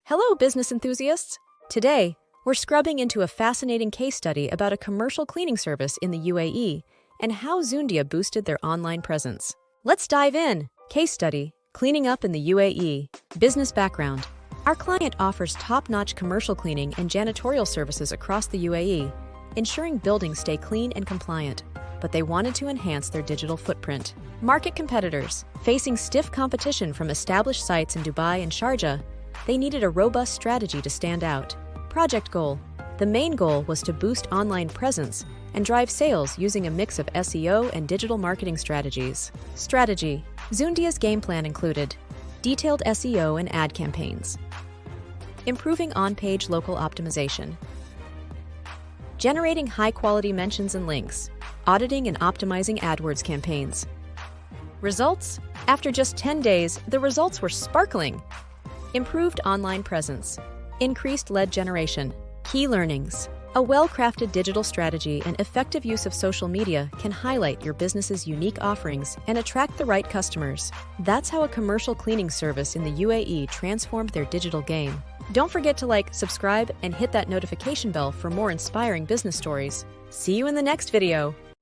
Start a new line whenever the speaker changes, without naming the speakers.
Hello, business enthusiasts! Today, we're scrubbing into a fascinating case study about a commercial cleaning service in the UAE and how Zoondia boosted their online presence. Let's dive in. Case study, Cleaning Up in the UAE. Business background. Our client offers top-notch commercial cleaning and janitorial services across the UAE, ensuring buildings stay clean and compliant, but they wanted to enhance their digital footprint. Market competitors. Facing stiff competition from established sites in Dubai and Sharjah, they needed a robust strategy to stand out. Project goal. The main goal was to boost online presence and drive sales using a mix of SEO and digital marketing strategies. Strategy. Zoondia's game plan included detailed SEO and ad campaigns, improving on-page local optimization, generating high-quality mentions and links, auditing and optimizing AdWords campaigns. Results? After just 10 days, the results were sparkling. Improved online presence, increased lead generation. Key learnings. A well-crafted digital strategy and effective use of social media can highlight your business's unique offerings and attract the right customers. That's how a commercial cleaning service in the UAE transformed their digital game. Don't forget to like, subscribe, and hit that notification bell for more inspiring business stories. See you in the next video.